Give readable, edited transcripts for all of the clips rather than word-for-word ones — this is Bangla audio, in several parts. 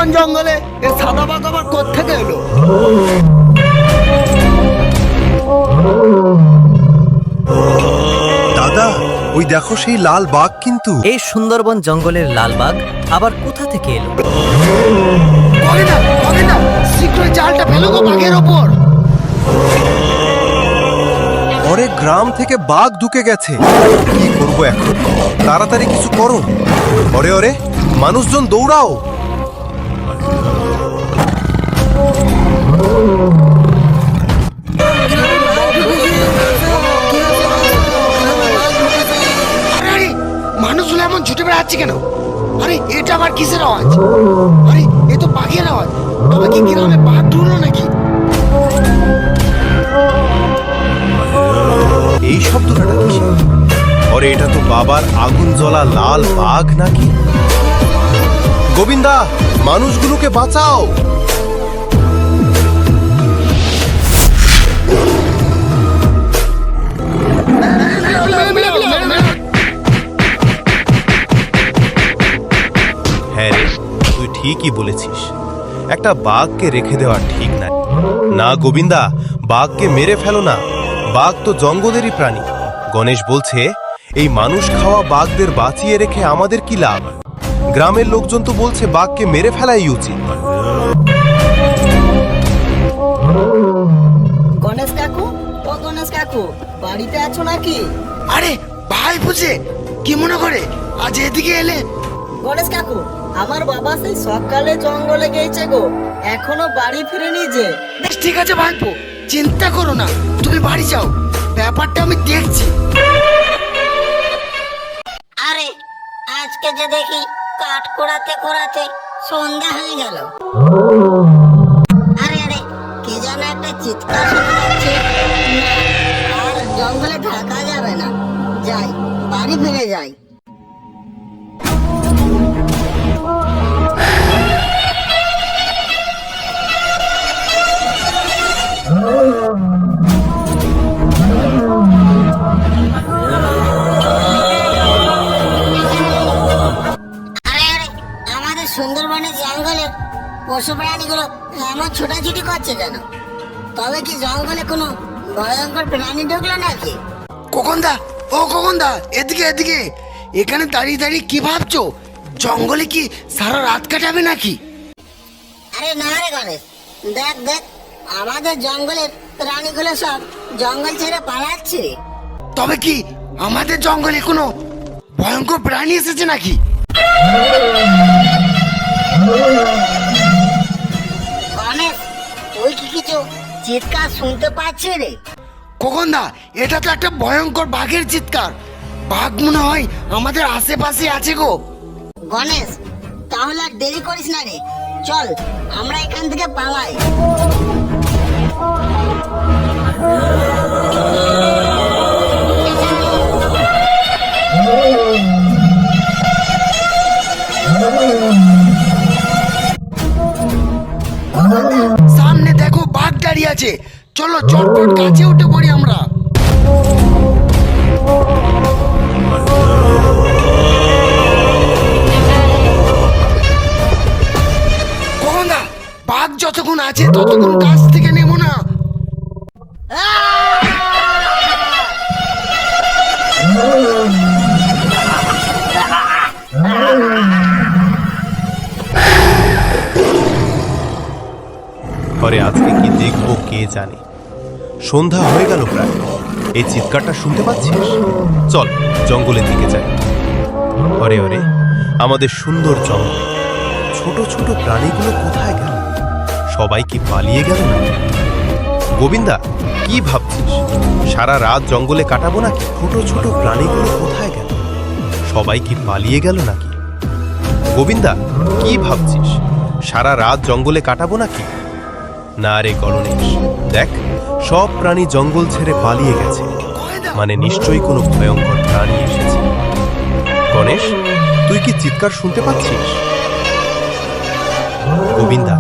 সুন্দরবন জঙ্গলে এ সাদা বাঘ আবার কোত্থেকে এলো? দাদা, ওই দেখো সেই লাল বাঘ কিন্তু। এই সুন্দরবন জঙ্গলের লালবাগ আবার কোথা থেকে এলো? শীঘ্রই জালটা ফেলো গো বাঘের ওপর। ওরে গ্রাম থেকে বাঘ ঢুকে গেছে, কি করবো এখন? তাড়াতাড়ি কিছু করো। ওরে ওরে মানুষজন দৌড়াও। আরে মানুষগুলো এমন ছুটে বেড়াচ্ছে কেন? আরে এটা আবার কিসের আওয়াজ? আরে এ তো বাঘের আওয়াজ। তবে কি গ্রামে বাঘ ঢুকলো নাকি? এই শব্দটা কিসের? ওরে এটা তো বাবার আগুন জ্বলা লাল বাঘ নাকি? গোবিন্দা, মানুষগুলোকে বাঁচাও। হ্যাঁ রে, তুই ঠিকই বলেছিস, একটা বাঘকে রেখে দেওয়া ঠিক না। না গোবিন্দা, বাঘকে মেরে ফেলো না, বাঘ তো জঙ্গলেরই প্রাণী। গণেশ বলছে এই মানুষ খাওয়া বাঘদের বাঁচিয়ে রেখে আমাদের কি লাভ? গ্রামের লোকজন তো বলছে বাঘকে মেরে ফেলাই উচিত। গণেশ কাকু, ও গণেশ কাকু, বাড়িতে আছো নাকি? আরে ভাই বুঝে কি মনে করে আজ এদিকে এলে? গণেশ কাকু, আমার বাবা সেই সকালে জঙ্গলে গেছে গো, এখনো বাড়ি ফিরেনি যে। বেশ ঠিক আছে ভাইপো, চিন্তা করো না, তুমি বাড়ি যাও, ব্যাপারটা আমি দেখছি। আরে আজকে যে দেখি কাঠ কোড়াতে কোড়াতে সন্ধ্যা হয়ে গেল। আরে আরে কি যেন একটা চিৎকার শোনা যাচ্ছে। না, আর জঙ্গলে থাকা যাবে না, যাই বাড়ি ফিরে যাই। আরে আরে আমাদের সুন্দরবনের জঙ্গলের পশু প্রাণীগুলো এমন ছোটাছুটি করছে কেন? তবে কি জঙ্গলে কোনো ভয়ঙ্কর প্রাণী ঢুকলো নাকি? খোকনদা, ও খোকনদা, এদিকে এদিকে। এখানে দাঁড়িয়ে দাঁড়িয়ে কি ভাবছো? জঙ্গলে কি সারা রাত কাটাবে নাকি? আরে না রে গণেশ, দেখ দেখ আমাদের জঙ্গলের প্রাণীগুলো সব জঙ্গল ছেড়ে পালাচ্ছে। তবে কি আমাদের জঙ্গলে কোনো ভয়ঙ্কর প্রাণী এসেছে নাকি? গণেশ, তুই কি কিছু চিৎকার শুনতে পাচ্ছিস রে? খোকনদা, এটা তো একটা ভয়ঙ্কর বাঘের চিৎকার। বাঘ মনে হয় আমাদের আশেপাশে আছে গো। গণেশ, তাহলে আর দেরি করিস না রে, চল আমরা এখান থেকে পালাই। সামনে দেখো বাঘ দাঁড়িয়ে আছে, চলো চটপট কাছে উঠে পড়ি আমরা। খোকনদা, বাঘ যতক্ষণ আছে ততক্ষণ কাছ থেকে নেবো না। পরে আজকে কি দেখবো কে জানে। সন্ধ্যা হয়ে গেল প্রায়, এই চিৎকারটা শুনতে পাচ্ছিস? চল জঙ্গলের দিকে যাই। ওরে ওরে আমাদের সুন্দর জঙ্গল, ছোট ছোট প্রাণীগুলো কোথায় গেল? সবাই কি পালিয়ে গেল নাকি? গোবিন্দা, কি ভাবছিস? সারা রাত জঙ্গলে কাটাবো নাকি? ছোট ছোট প্রাণীগুলো কোথায় গেল? সবাই কি পালিয়ে গেল নাকি? গোবিন্দা, কি ভাবছিস? সারা রাত জঙ্গলে কাটাবো নাকি? না রে গণেশ, দেখ সব প্রাণী জঙ্গল ছেড়ে পালিয়ে গেছে, মানে নিশ্চয়ই কোনো ভয়ঙ্কর প্রাণী এসেছে। গণেশ, তুই কি চিৎকার শুনতে পাচ্ছিস? গোবিন্দা,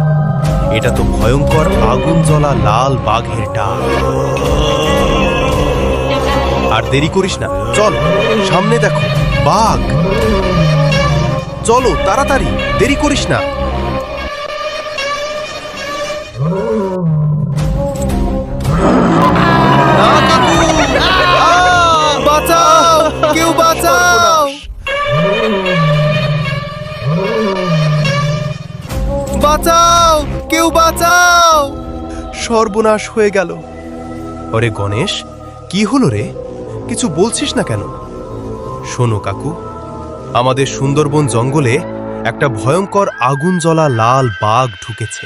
এটা তো ভয়ঙ্কর আগুন জ্বলা লাল বাঘের ডাক। আর দেরি করিস না, চল সামনে দেখো বাঘ। চলো তাড়াতাড়ি, দেরি করিস না। বাঁচাও, কেউ বাঁচাও! সর্বনাশ হয়ে গেল। ওরে গণেশ, কি হলো রে? কিছু বলছিস না কেন? শোনো কাকু, আমাদের সুন্দরবন জঙ্গলে একটা ভয়ঙ্কর আগুন জ্বলা লাল বাঘ ঢুকেছে।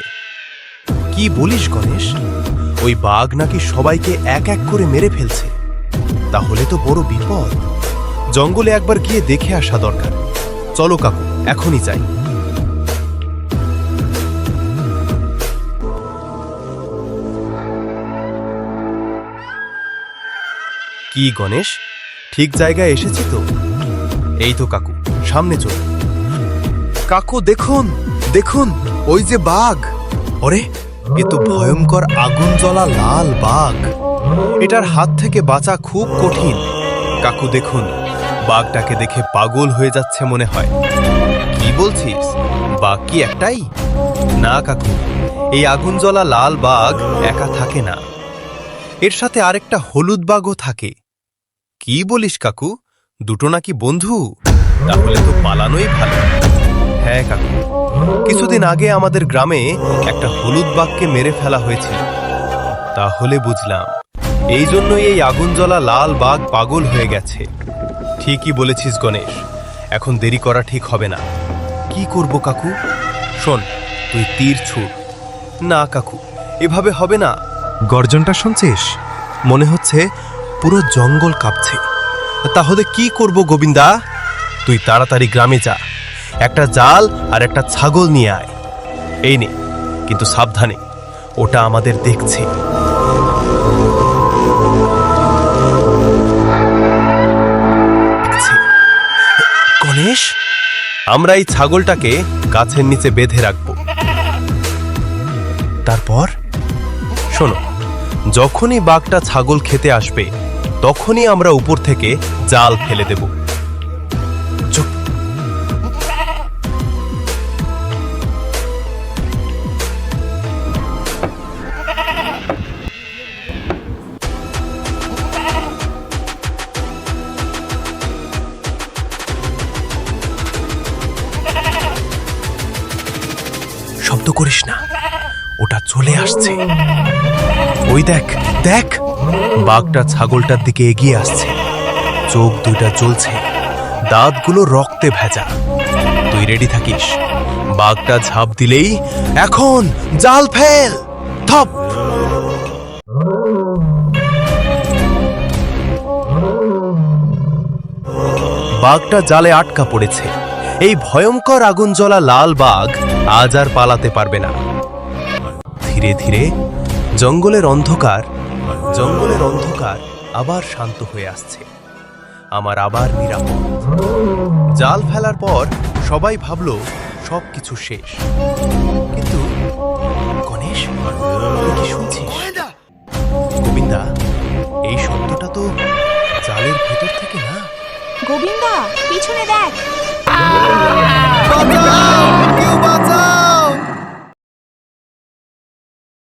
কি বলিস গণেশ? ওই বাঘ নাকি সবাইকে এক এক করে মেরে ফেলছে। তাহলে তো বড় বিপদ। জঙ্গলে একবার গিয়ে দেখে আসা দরকার। চলো কাকু, এখনই যাই। কি গণেশ, ঠিক জায়গায় এসেছি তো? এই তো কাকু, সামনে চল। কাকু দেখুন, দেখুন, ওই যে বাঘ। ওরে, এ তো ভয়ঙ্কর আগুন জ্বলা লাল বাঘ। এটার হাত থেকে বাঁচা খুব কঠিন। কাকু দেখুন, বাঘটাকে দেখে পাগল হয়ে যাচ্ছে মনে হয়। কি বলছিস? বাঘ কি একটাই? না কাকু, এই আগুন জ্বলা লাল বাঘ একা থাকে না, এর সাথে আরেকটা হলুদ বাঘও থাকে। কি বলিস কাকু, দুটো নাকি বন্ধু? তাহলে তো পালানোই ভালো। হ্যাঁ কাকু, কিছুদিন আগে আমাদের গ্রামে একটা হলুদ বাঘকে মেরে ফেলা হয়েছিল। তাহলে বুঝলাম এই জন্যই এই আগুন জ্বলা লাল বাঘ পাগল হয়ে গেছে। ঠিকই বলেছিস গণেশ, এখন দেরি করা ঠিক হবে না। কি করব কাকু? শোন, তুই তীর ছুঁড়। না কাকু, এভাবে হবে না। গর্জনটা শুনছিস? মনে হচ্ছে পুরো জঙ্গল কাঁপছে। তাহলে কি করব গোবিন্দা? তুই তাড়াতাড়ি গ্রামে যা, একটা জাল আর একটা ছাগল নিয়ে আয়। এই নে, কিন্তু সাবধানে, ওটা আমাদের দেখছে। গণেশ, আমরা এই ছাগলটাকে গাছের নিচে বেঁধে রাখব। তারপর শোনো, যখনই বাঘটা ছাগল খেতে আসবে তখনই আমরা উপর থেকে জাল ফেলে দেব। চুপ। শব্দ করিস না, ওটা চলে আসছে। ওই দেখ, দেখ, বাঘটা ছাগলটার দিকে এগিয়ে আসছে। চোখ দুইটা জ্বলছে, দাঁতগুলো রক্তে ভেজা। তুই রেডি থাকিস। বাঘটা ঝাঁপ দিলেই এখন জাল ফেল। থপ। বাঘটা জালে আটকা পড়েছে। এই ভয়ঙ্কর আগুন জ্বলা লাল বাঘ আজ আর পালাতে পারবে না। ধীরে ধীরে জঙ্গলের অন্ধকার আবার শান্ত হয়ে আসছে। আমার আবার নিরাপদ। জাল ফেলার পর সবাই ভাবলো সবকিছু শেষ। কিন্তু গণেশ, তুই কি শুনছিস? গোবিন্দা, এই শব্দটা তো জালের ভেতর থেকে না। গোবিন্দা, পিছনে দেখ। বাঁচাও!